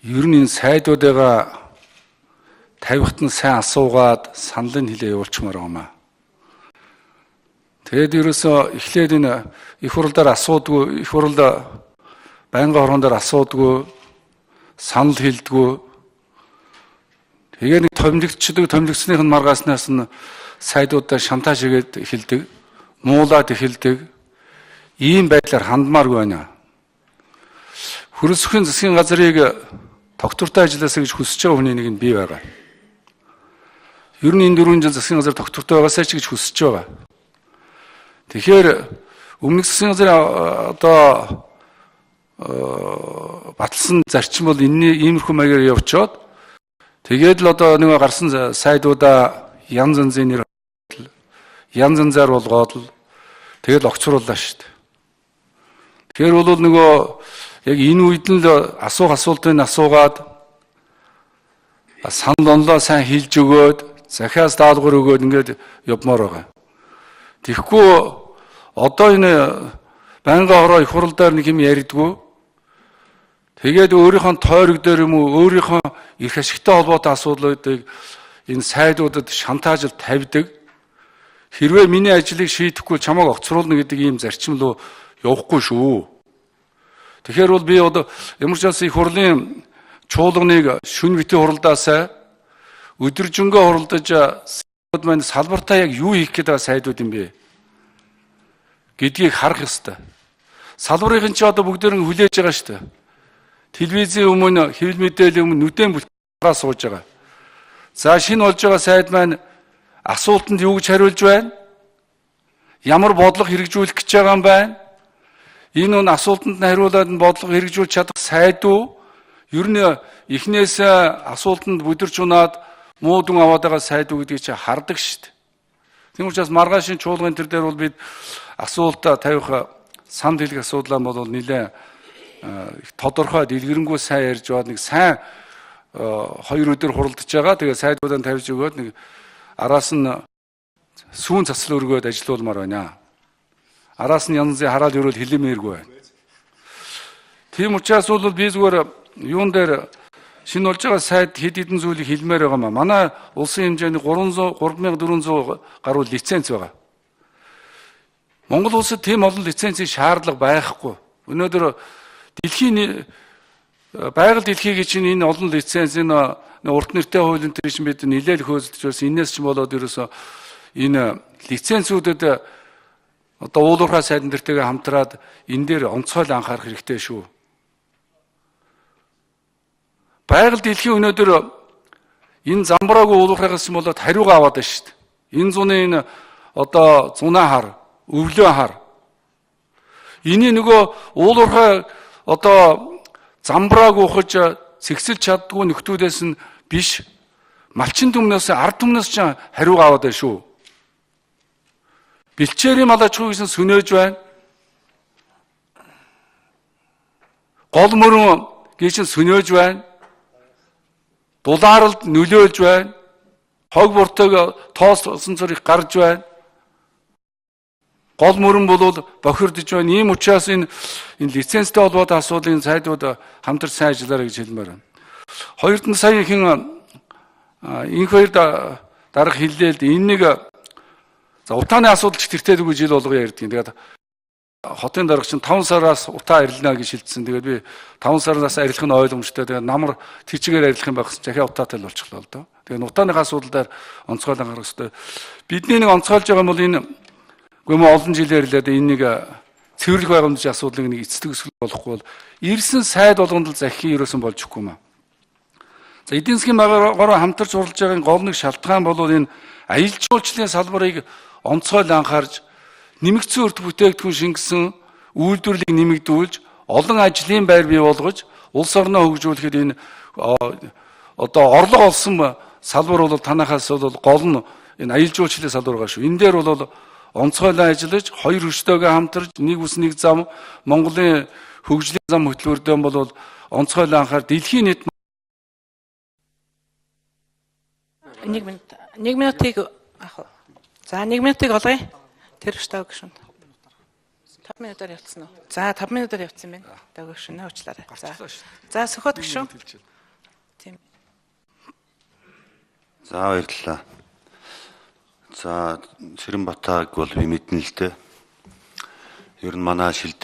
ер нь энэ сайдуудаа тавихт нь сайн асуугаад саналын хэлээ явуулчмаар байна. Тэгээд ерөөсөө эхлээд энэ их хурлаар асуудгүй, их хурл байнгын оргоноор асуудгүй, санал хэлдэггүй. Тэгээ нэг томилогчдыг нь маргааснаас нь сайдуудаа шантаж хийгээд эхэлдэг, муулаад эхэлдэг. Ийм байдлаар хандмааргүй байна. Хөрөлсөхийн засгийн газрыг доктортой ажилласаа гэж хүсэж байгаа хүний нэг нь би байгаа. Ер нь энэ 4 жил засгийн газар доктортой байгаасаа ч гэж хүсэж байгаа. Тэгэхээр өмнөх засгийн газрын одоо баталсан зарчим бол иймэрхүү маягаар явчоод тэгээд л одоо нэг гарсан сайдуудаа янз янзаар болгоод л тэгээд огцрууллаа шүү дээ. Тэгэхээр бол нөгөө яг энэ үед нь л асуултыг асуугаад санал онлоо сайн хэлж өгөөд захиас даалгавар өгөөд ингээд явмаар байгаа. Тэгэхгүй одоо энэ байнгын ороо их хурлаар нэг юм яригдгүй. Тэгээд өөрийнхөө тойрог дээр юм уу өөрийнхөө их ашигтай холбоотой асуудлуудыг энэ сайдуудад шантаажил тавьдаг. Хэрвээ миний ажлыг шийдэхгүй чамайг огцруулна гэдэг ийм зарчим руу явахгүй шүү. Тэгэхээр бол би одоо ямар ч бас их хурлын чуулганыг шүн битгий хуралдаасаа өдөржингөө хуралдаж сайдууд маань салбартаа яг юу хийх гэдэг сайдууд юм бэ гэдгийг харах ёстой. Салбарын чи одоо бүгдээр нь хүлээж байгаа шүү дээ. Телевизийн өмнө хэвлэл мэдээллийн өмнө нүдэн бүлтгаа сууж байгаа. За шинэ болж байгаа сайд маань асуултанд юу гэж хариулж байна? Ямар бодлого хэрэгжүүлэх гэж байгаа юм байна? Энэ нь асуултанд хариулаад нь бодлого хэрэгжүүлж чадах сайд уу? Ер нь эхнээс асуултанд бүдэрч унаад муудун аваад байгаа сайд уу гэдгийг чи хардаг шүү дээ. Тийм учраас маргаашийн чуулган төр дээр бол бид асуулт тавих санд хэлэх асуудлаа бол нэлээд тодорхой дэлгэрэнгүй сайн ярьж байгаа нэг сайн 2 өдөр хуралдаж байгаа. Тэгээ сайдуудаа тавьж өгөөд нэг араас нь сүүн засал өргөөд ажиллаулмаар байна. Араас нь янз бүрийн хараад өрөөл хэлэмээргүй байна. Тийм учраас бол би зүгээр юун дээр шинэ болж байгаа сайд хэд хэдэн зүйлийг хэлмээр байгаа маа. Манай улсын хэмжээний 3400 гаруй лиценз байгаа. Монгол улсад тийм олон лицензийн шаардлага байхгүй. Өнөөдөр байгаль дэлхийг чинь энэ олон лиценз энэ урт нэртэй хуулийн дээр чинь бид нэлээд хөөцөлдөж байсан. Инээс ч болоод ерөөсөө энэ лицензүүдэд одоо уулуурхай сайдан дэртэйгээ хамтраад энэ дээр онцгой анхаарах хэрэгтэй шүү. Байгаль дэлхийн өнөөдөр энэ замбраагүй уулуурхайгаас болоод хариугаа аваад байна шүү дээ. Энэ зуны энэ одоо зунаа хар, өвлөө хар. Эний нөгөө уулуурхай одоо замбрааг ухаж цэгсэлж чаддгүй нөхдүүдээс нь биш малчин түмнээс ард түмнээс ч хариугаа аваад байна шүү. Бэлчээрийн малачгүй гэсэн сүнөөж байна. Гол мөрөн гişin сүнөөж байна. Дулаарлд нөлөөлж байна. Хог буртаг тоосон зэрэг гарч байна. Гол мөрөн болвол бохирдож байна. Ийм учраас энэ лицензтэй холбоотой асуудлын сайдууд хамтар сайн ажиллаарай гэж хэлмээр байна. Хоёрд нь сая хин энэ хоёр дарга хэллээ л энэ нэг утааны асуудал ч тэртээдгүй жил болго ярьдгийг. Тэгээд хотын дарга чинь 5 сараас утаа арилна гэж шилжсэн. Тэгээд би 5 сараас арилах нь ойлгомжтой. Тэгээд намар тэр чигээр арилах юм байгсан дахиад утаатай л болчихлоо л доо. Тэгээд утааныхаа асуудал дээр онцгойлон анхаарах хэрэгтэй. Бидний нэг онцгойлж байгаа юм бол энэ гүм олон жил ярилаад энэ нэг цэвэрлэх байгууламжийн асуудлыг нэг эцэстэг өсгөл болохгүй бол ирсэн сайд болгонд л захих ерөөсөн болж өгөхгүй маа. За эдийн засгийн байгууллагаараа хамтарч уралж байгаа гол нэг шалтгаан бол энэ аялал жуулчлалын салбарыг онцгойл анхаарч нэмэгдсэн өртөг бүтээгдэхүүн шингэсэн үйлдвэрлэлийг нэмэгдүүлж олон ажлын байр бий болгож улс орноо хөгжүүлэхэд энэ одоо орлого олсон салбар бол танахаас бол гол нь энэ аялал жуулчлалын салбар байгаа шүү. Энэ дээр бол онцгойлон ажиллаж хоёр хөштөөгөө хамтарч нэг ус нэг зам Монголын хөгжлийн зам хөтөлбөрдөө бол онцгойлон анхаар дэлхийн нийт 1 минутыг авах. За 1 минутыг олгоё. Тэр штаг гүшүн. 5 минутаар явцсан уу? За 5 минутаар явцсан байна. Даг гүшүн уучлаарай. За сөхөд гүшүн. За баярлалаа. За Ширэнбатааг бол би мэднэ л дээ. Ер нь манай шилдэг